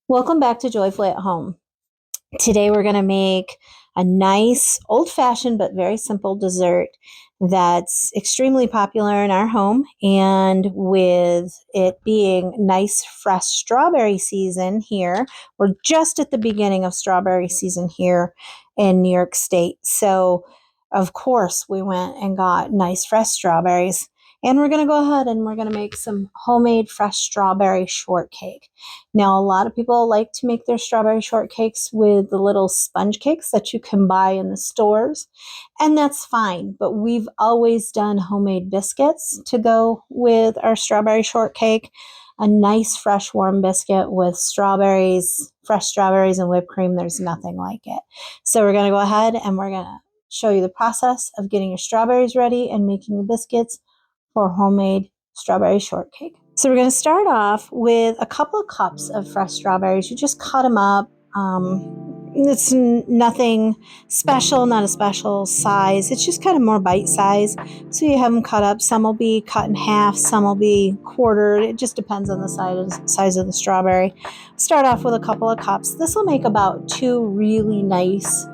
Welcome back to Joyfully at Home. Today we're going to make a nice old-fashioned but very simple dessert that's extremely popular in our home. And with it being nice fresh strawberry season here, we're just at the beginning of strawberry season here in New York State. So of course we went and got nice fresh strawberries. And we're going to go ahead and we're going to make some homemade fresh strawberry shortcake. Now, a lot of people like to make their strawberry shortcakes with the little sponge cakes that you can buy in the stores, and that's fine. But we've always done homemade biscuits to go with our strawberry shortcake. A nice fresh warm biscuit with strawberries, fresh strawberries and whipped cream. There's nothing like it. So we're going to go ahead and we're going to show you the process of getting your strawberries ready and making the biscuits for homemade strawberry shortcake. So we're going to start off with a couple of cups of fresh strawberries. You just cut them up. It's nothing special, not a special size. It's just kind of more bite size. So you have them cut up. Some will be cut in half, some will be quartered. It just depends on the size of the strawberry. Start off with a couple of cups. This will make about 2 really nice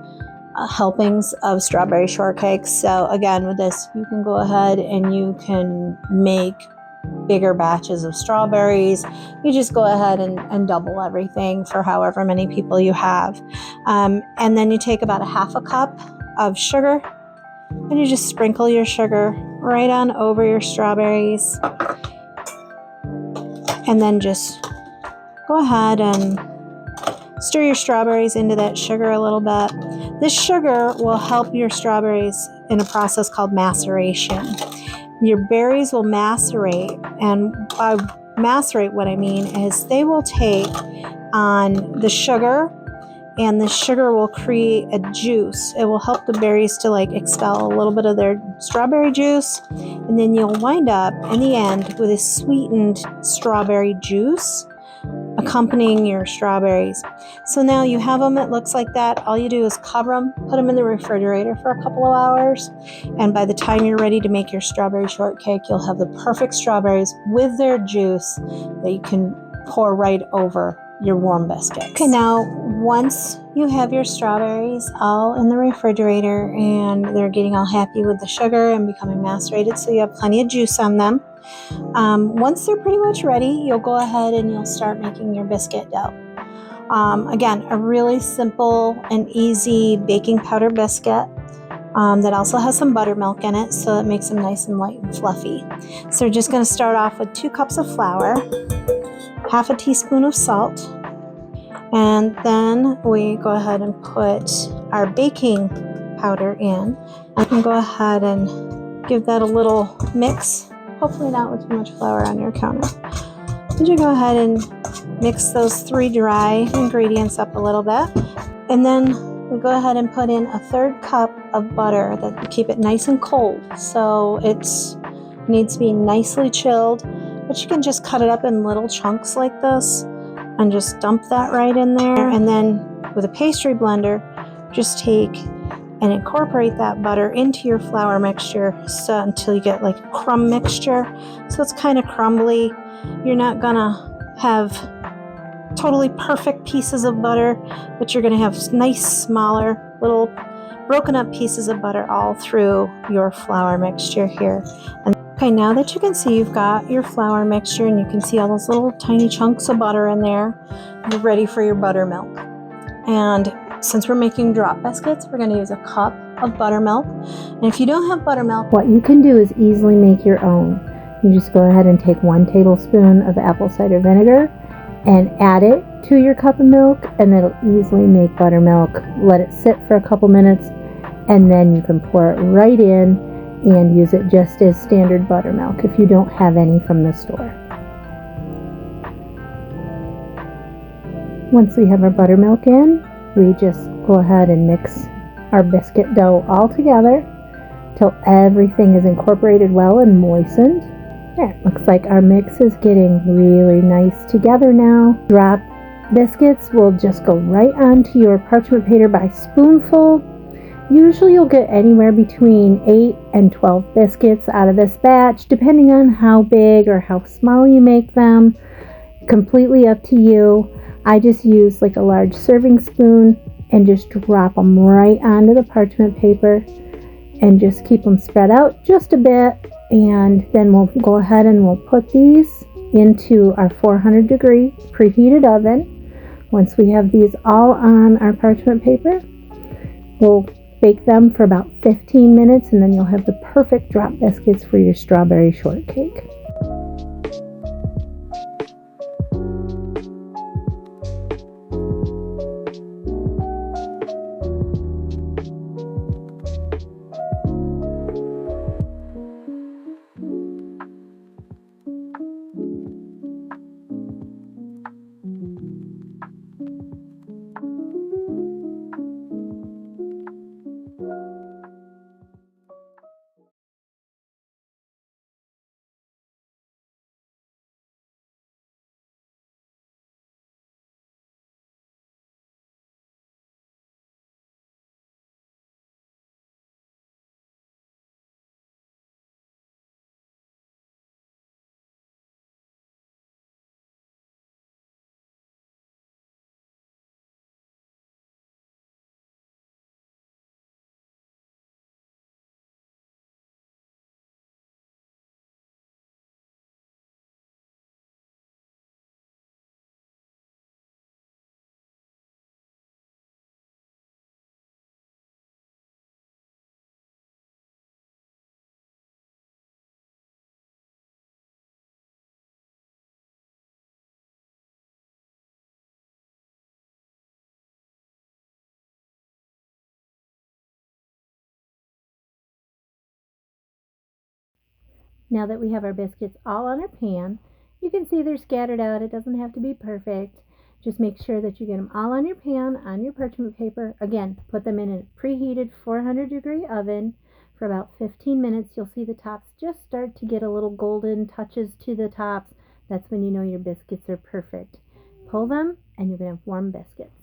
helpings of strawberry shortcake. So again, with this, you can go ahead and you can make bigger batches of strawberries. You just go ahead and double everything for however many people you have. And then you take about a half a cup of sugar and you just sprinkle your sugar right on over your strawberries. And then just go ahead and stir your strawberries into that sugar a little bit. This sugar will help your strawberries in a process called maceration. Your berries will macerate, and by macerate what I mean is they will take on the sugar, and the sugar will create a juice. It will help the berries to expel a little bit of their strawberry juice, and then you'll wind up in the end with a sweetened strawberry juice accompanying your strawberries. So now you have them, it looks like that. All you do is cover them, put them in the refrigerator for a couple of hours, and by the time you're ready to make your strawberry shortcake, you'll have the perfect strawberries with their juice that you can pour right over your warm biscuits. Okay, now once you have your strawberries all in the refrigerator and they're getting all happy with the sugar and becoming macerated, so you have plenty of juice on them, once they're pretty much ready, you'll go ahead and you'll start making your biscuit dough. Again, a really simple and easy baking powder biscuit that also has some buttermilk in it, so it makes them nice and light and fluffy. So we're just going to start off with 2 cups of flour, half a teaspoon of salt, and then we go ahead and put our baking powder in. I can go ahead and give that a little mix, hopefully not with too much flour on your counter. And you go ahead and mix those 3 dry ingredients up a little bit, and then we go ahead and put in a 1/3 cup of butter. That you keep it nice and cold, so it needs to be nicely chilled, but you can just cut it up in little chunks like this and just dump that right in there. And then with a pastry blender, just take and incorporate that butter into your flour mixture until you get like a crumb mixture. So it's kind of crumbly. You're not gonna have totally perfect pieces of butter, but you're gonna have nice, smaller, little broken up pieces of butter all through your flour mixture here. And okay, now that you can see you've got your flour mixture and you can see all those little tiny chunks of butter in there, you're ready for your buttermilk. And since we're making drop biscuits, we're going to use a cup of buttermilk. And if you don't have buttermilk, what you can do is easily make your own. You just go ahead and take 1 tablespoon of apple cider vinegar and add it to your cup of milk, and that'll easily make buttermilk. Let it sit for a couple minutes, and then you can pour it right in and use it just as standard buttermilk if you don't have any from the store. Once we have our buttermilk in, we just go ahead and mix our biscuit dough all together till everything is incorporated well and moistened. There, looks like our mix is getting really nice together now. Drop biscuits will just go right onto your parchment paper by spoonful. Usually you'll get anywhere between 8 and 12 biscuits out of this batch, depending on how big or how small you make them. Completely up to you. I just use like a large serving spoon and just drop them right onto the parchment paper and just keep them spread out just a bit. And then we'll go ahead and we'll put these into our 400 degree preheated oven. Once we have these all on our parchment paper, we'll bake them for about 15 minutes, and then you'll have the perfect drop biscuits for your strawberry shortcake. Now that we have our biscuits all on our pan, you can see they're scattered out. It doesn't have to be perfect. Just make sure that you get them all on your pan, on your parchment paper. Again, put them in a preheated 400 degree oven for about 15 minutes. You'll see the tops just start to get a little golden touches to the tops. That's when you know your biscuits are perfect. Pull them and you're going to have warm biscuits.